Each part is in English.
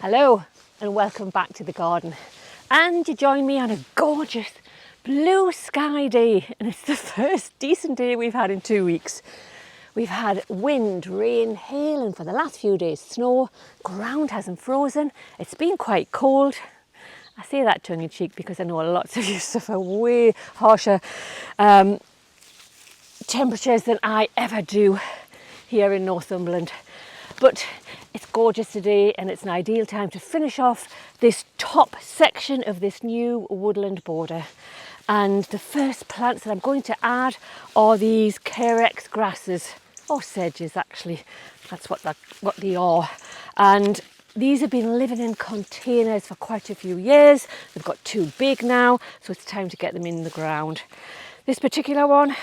Hello and welcome back to the garden, and you join me on a gorgeous blue sky day, and it's the first decent day we've had in 2 weeks. We've had wind, rain, hail, and for the last few days snow. Ground hasn't frozen. It's been quite cold. I say that tongue in cheek because I know lots of you suffer way harsher temperatures than I ever do here in Northumberland. But it's gorgeous today, and it's an ideal time to finish off this top section of this new woodland border. And the first plants that I'm going to add are these carex grasses, or sedges actually. That's what they are. And these have been living in containers for quite a few years. They've got too big now, so it's time to get them in the ground. This particular one,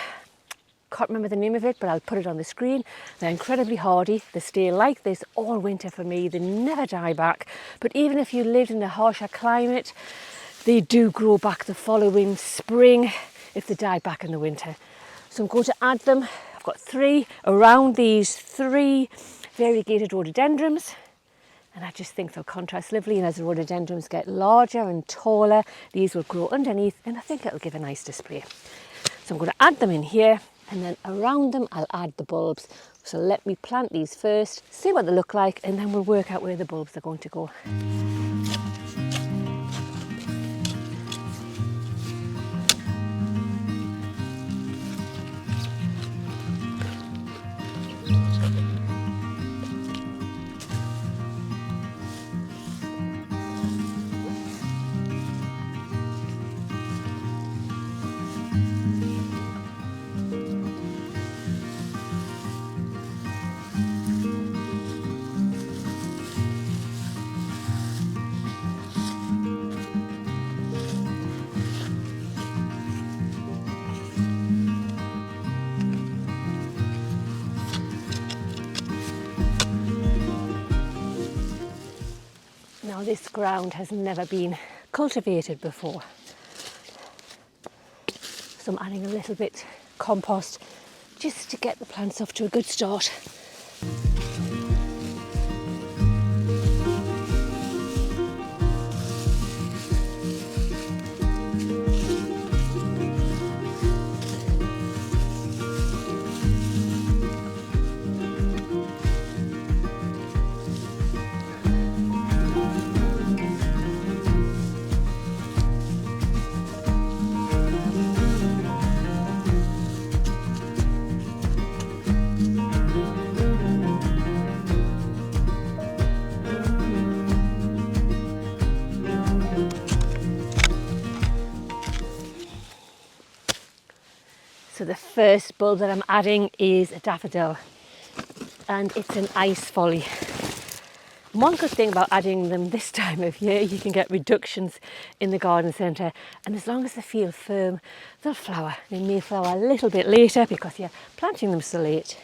can't remember the name of it, but I'll put it on the screen. They're incredibly hardy. They stay like this all winter for me. They never die back. But even if you lived in a harsher climate, they do grow back the following spring if they die back in the winter. So I'm going to add them. I've got 3 around these 3 variegated rhododendrons. And I just think they'll contrast lovely. And as the rhododendrons get larger and taller, these will grow underneath, and I think it'll give a nice display. So I'm going to add them in here. And then around them I'll add the bulbs. So let me plant these first, see what they look like, and then we'll work out where the bulbs are going to go. Now this ground has never been cultivated before, so I'm adding a little bit compost just to get the plants off to a good start. So the first bulb that I'm adding is a daffodil, and it's an ice folly. One good thing about adding them this time of year, you can get reductions in the garden centre, and as long as they feel firm, they'll flower. They may flower a little bit later because you're planting them so late.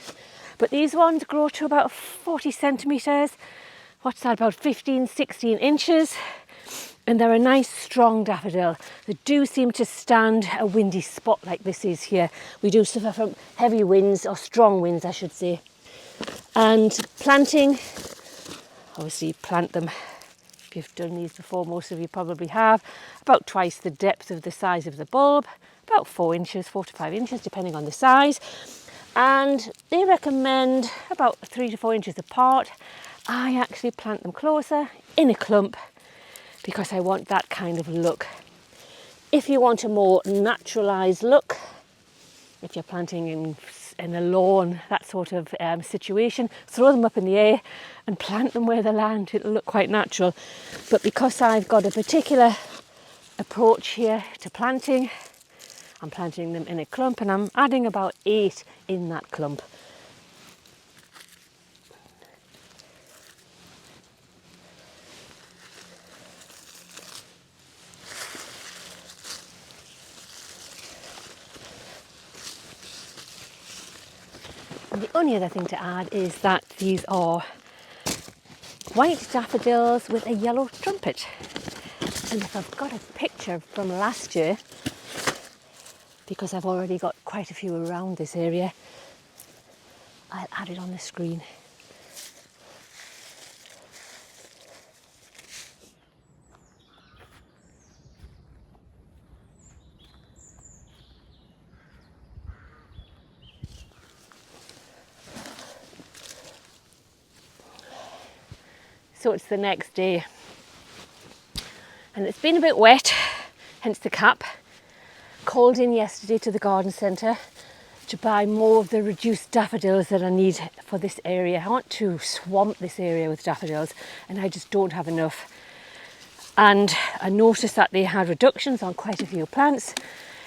But these ones grow to about 40 centimetres. What's that, about 15, 16 inches? And they're a nice strong daffodil. They do seem to stand a windy spot like this is here. We do suffer from heavy winds, or strong winds I should say. And planting, obviously plant them, if you've done these before, most of you probably have, about twice the depth of the size of the bulb, about 4 inches, 4 to 5 inches depending on the size. And they recommend about 3 to 4 inches apart. I actually plant them closer in a clump because I want that kind of look. If you want a more naturalised look, if you're planting in a lawn, that sort of situation, throw them up in the air and plant them where they land. It'll look quite natural. But because I've got a particular approach here to planting, I'm planting them in a clump, and I'm adding about 8 in that clump. And the only other thing to add is that these are white daffodils with a yellow trumpet. And if I've got a picture from last year, because I've already got quite a few around this area, I'll add it on the screen. So it's the next day. And it's been a bit wet, hence the cap. Called in yesterday to the garden centre to buy more of the reduced daffodils that I need for this area. I want to swamp this area with daffodils and I just don't have enough. And I noticed that they had reductions on quite a few plants,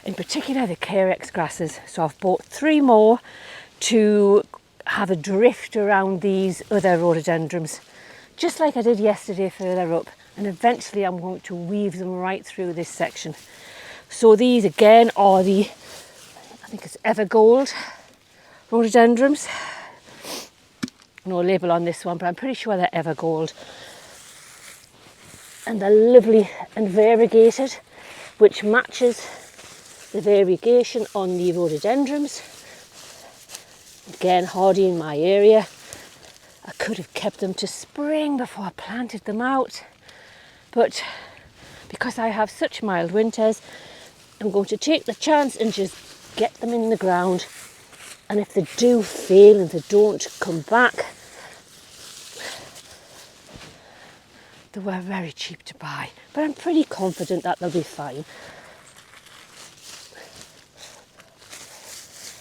in particular the carex grasses. So I've bought 3 more to have a drift around these other rhododendrons, just like I did yesterday further up. And eventually I'm going to weave them right through this section. So these again are the, I think it's Evergold rhododendrons. No label on this one, but I'm pretty sure they're Evergold. And they're lovely and variegated, which matches the variegation on the rhododendrons. Again, hardy in my area. I could have kept them to spring before I planted them out, but because I have such mild winters, I'm going to take the chance and just get them in the ground. And if they do fail and they don't come back, they were very cheap to buy, but I'm pretty confident that they'll be fine.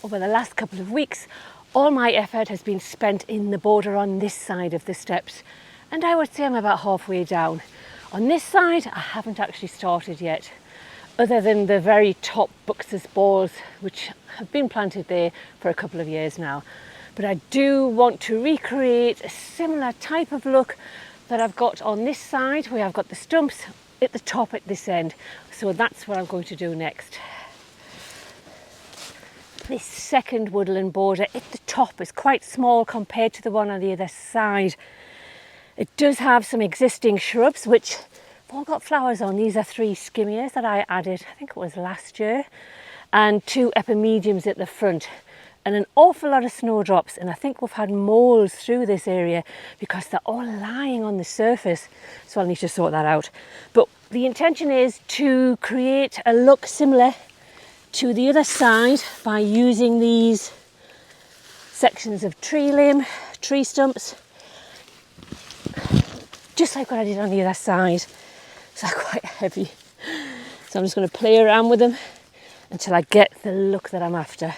Over the last couple of weeks, all my effort has been spent in the border on this side of the steps, and I would say I'm about halfway down. On this side, I haven't actually started yet, other than the very top buxus balls, which have been planted there for a couple of years now. But I do want to recreate a similar type of look that I've got on this side, where I've got the stumps at the top at this end. So that's what I'm going to do next. This second woodland border at the top is quite small compared to the one on the other side. It does have some existing shrubs which have all got flowers on. These are 3 skimmias that I added, I think it was last year, and 2 epimediums at the front, and an awful lot of snowdrops. And I think we've had moles through this area because they're all lying on the surface, so I'll need to sort that out. But the intention is to create a look similar to the other side by using these sections of tree limb, tree stumps, just like what I did on the other side. So they're quite heavy. So I'm just going to play around with them until I get the look that I'm after.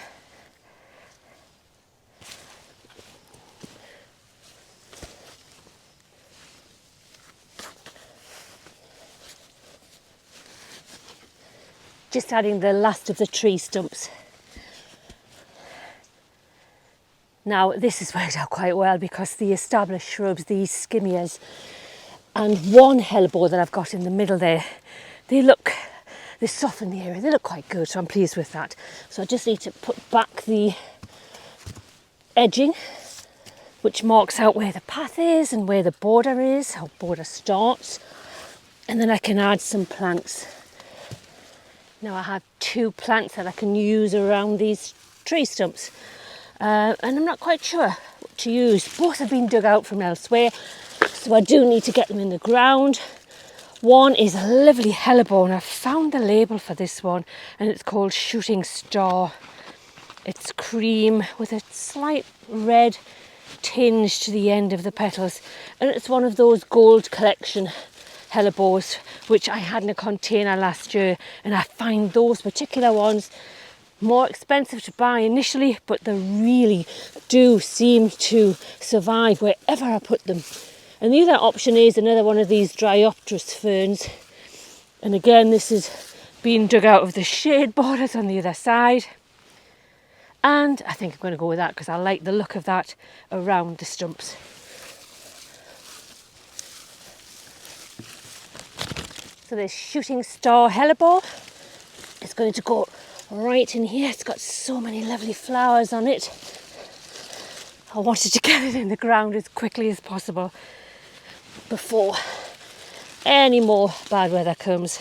Just adding the last of the tree stumps. Now this has worked out quite well because the established shrubs, these skimmias, and one hellebore that I've got in the middle there, they soften the area, they look quite good, so I'm pleased with that. So I just need to put back the edging, which marks out where the path is and where the border is, how border starts, and then I can add some plants. Now I have 2 plants that I can use around these tree stumps, and I'm not quite sure what to use. Both have been dug out from elsewhere, so I do need to get them in the ground. One is a lovely hellebore, and I found the label for this one, and it's called Shooting Star. It's cream with a slight red tinge to the end of the petals, and it's one of those gold collection hellebores which I had in a container last year, and I find those particular ones more expensive to buy initially, but they really do seem to survive wherever I put them. And the other option is another one of these Dryopteris ferns, and again this is being dug out of the shade borders on the other side, and I think I'm going to go with that because I like the look of that around the stumps. So this Shooting Star hellebore is going to go right in here. It's got so many lovely flowers on it. I wanted to get it in the ground as quickly as possible before any more bad weather comes.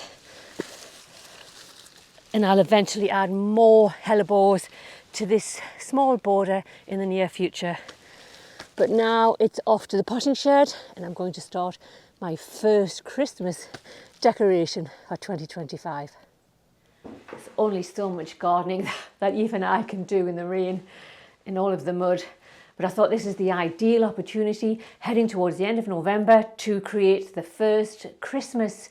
And I'll eventually add more hellebores to this small border in the near future. But now it's off to the potting shed, and I'm going to start my first Christmas decoration for 2025. There's only so much gardening that even I can do in the rain, in all of the mud. But I thought this is the ideal opportunity, heading towards the end of November, to create the first Christmas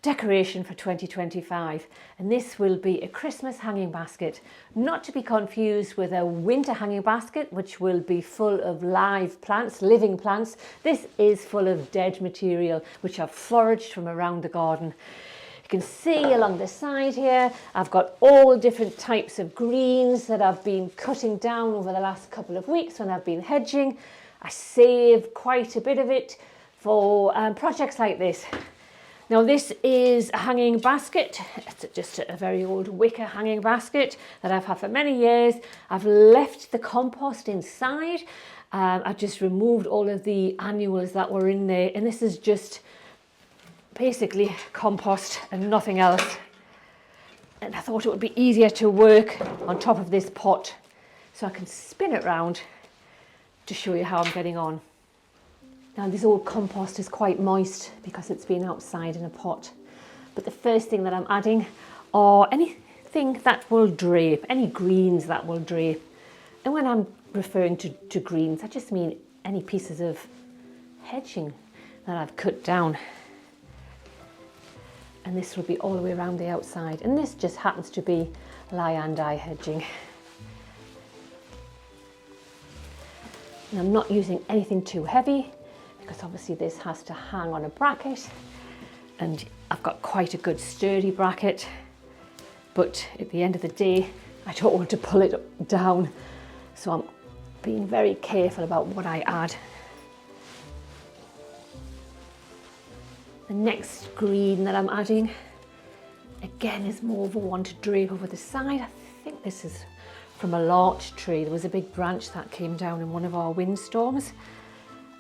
decoration for 2025. And this will be a Christmas hanging basket, not to be confused with a winter hanging basket, which will be full of live plants, living plants. This is full of dead material, which I've foraged from around the garden. You can see along the side here, I've got all different types of greens that I've been cutting down over the last couple of weeks when I've been hedging. I save quite a bit of it for projects like this. Now this is a hanging basket. It's just a very old wicker hanging basket that I've had for many years. I've left the compost inside. I've just removed all of the annuals that were in there, and this is just basically compost and nothing else. And I thought it would be easier to work on top of this pot, so I can spin it round to show you how I'm getting on. Now this old compost is quite moist because it's been outside in a pot. But the first thing that I'm adding are anything that will drape, any greens that will drape. And when I'm referring to greens, I just mean any pieces of hedging that I've cut down. And this will be all the way around the outside. And this just happens to be liandi hedging. And I'm not using anything too heavy, because obviously this has to hang on a bracket, and I've got quite a good sturdy bracket, but at the end of the day I don't want to pull it down, so I'm being very careful about what I add. The next green that I'm adding, again, is more of a one to drape over the side. I think this is from a larch tree. There was a big branch that came down in one of our windstorms,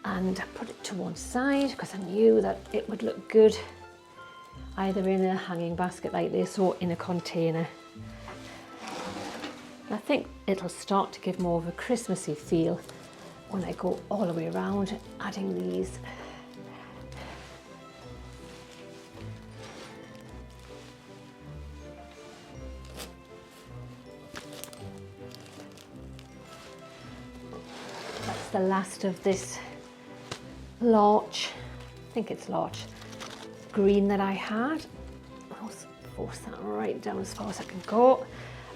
and I put it to one side because I knew that it would look good either in a hanging basket like this or in a container. And I think it'll start to give more of a Christmassy feel when I go all the way around adding these. That's the last of this larch, I think it's larch, green that I had. I'll force that right down as far as I can go.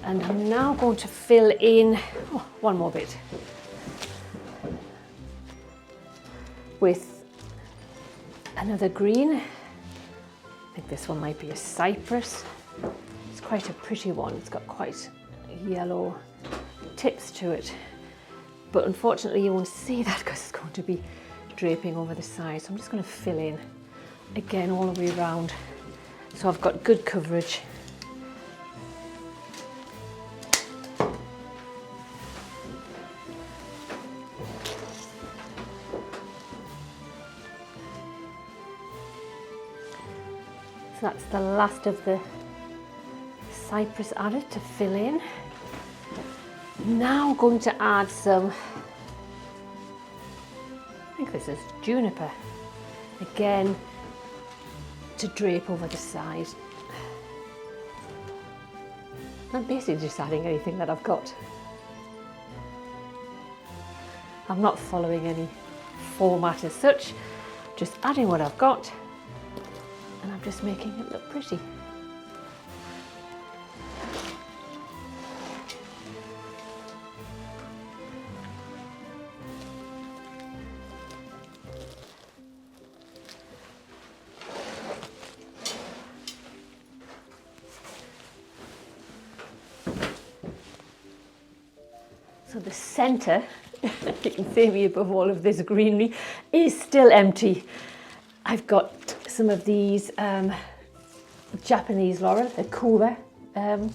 And I'm now going to fill in one more bit with another green. I think this one might be a cypress. It's quite a pretty one. It's got quite yellow tips to it. But unfortunately you won't see that because it's going to be draping over the side. So I'm just going to fill in again all the way around, so I've got good coverage. So that's the last of the cypress added to fill in. Now I'm going to add some, I think this is juniper, again to drape over the side. I'm basically just adding anything that I've got. I'm not following any format as such, just adding what I've got, and I'm just making it look pretty. So the centre, you can see me above all of this greenery, is still empty. I've got some of these Japanese laurel, the Kuba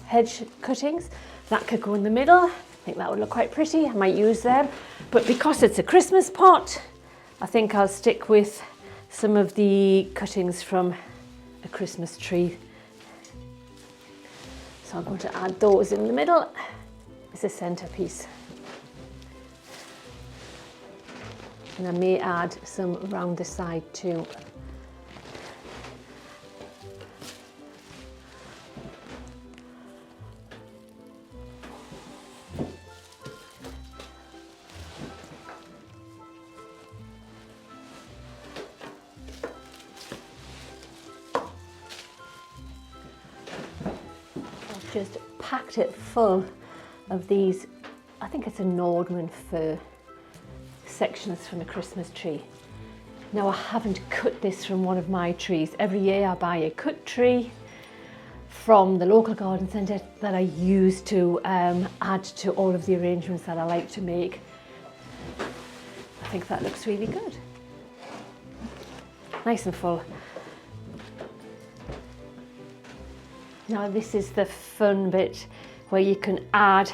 hedge cuttings. That could go in the middle. I think that would look quite pretty. I might use them. But because it's a Christmas pot, I think I'll stick with some of the cuttings from a Christmas tree. So I'm going to add those in the middle as a centerpiece. And I may add some around the side too. packed it full of these, I think it's a Nordman fir sections from a Christmas tree. Now I haven't cut this from one of my trees. Every year I buy a cut tree from the local garden centre that I use to add to all of the arrangements that I like to make. I think that looks really good. Nice and full. Now this is the fun bit where you can add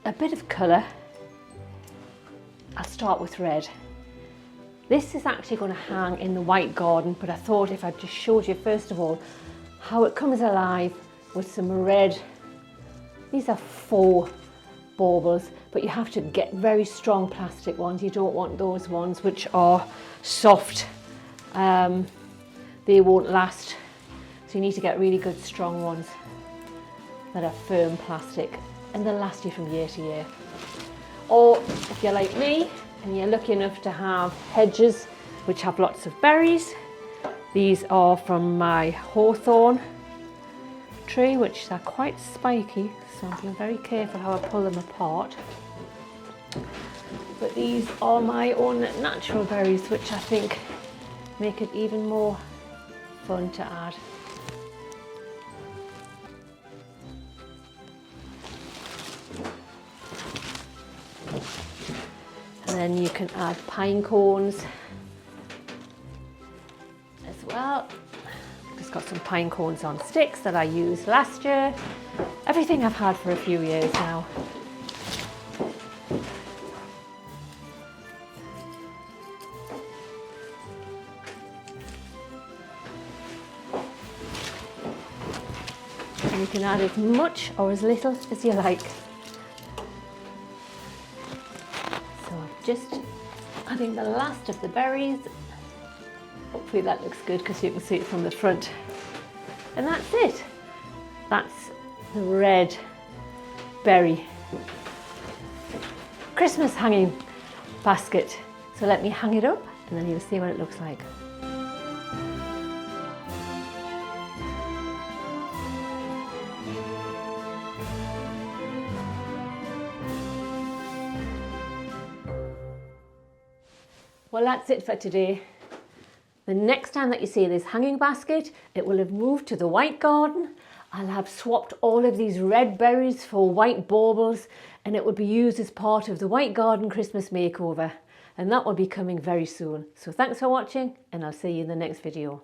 a bit of colour. I'll start with red. This is actually going to hang in the white garden, but I thought if I just showed you first of all how it comes alive with some red. These are faux baubles, but you have to get very strong plastic ones. You don't want those ones which are soft. They won't last. So you need to get really good strong ones that are firm plastic, and they'll last you from year to year. Or if you're like me and you're lucky enough to have hedges which have lots of berries, these are from my hawthorn tree, which are quite spiky, so I'm being very careful how I pull them apart. But these are my own natural berries, which I think make it even more fun to add. And then you can add pine cones as well. Just got some pine cones on sticks that I used last year. Everything I've had for a few years now. And you can add as much or as little as you like. Just adding the last of the berries. Hopefully that looks good because you can see it from the front. And that's it. That's the red berry Christmas hanging basket. So let me hang it up and then you'll see what it looks like. Well, that's it for today. The next time that you see this hanging basket, it will have moved to the white garden. I'll have swapped all of these red berries for white baubles, and it will be used as part of the white garden Christmas makeover. And that will be coming very soon. So thanks for watching, and I'll see you in the next video.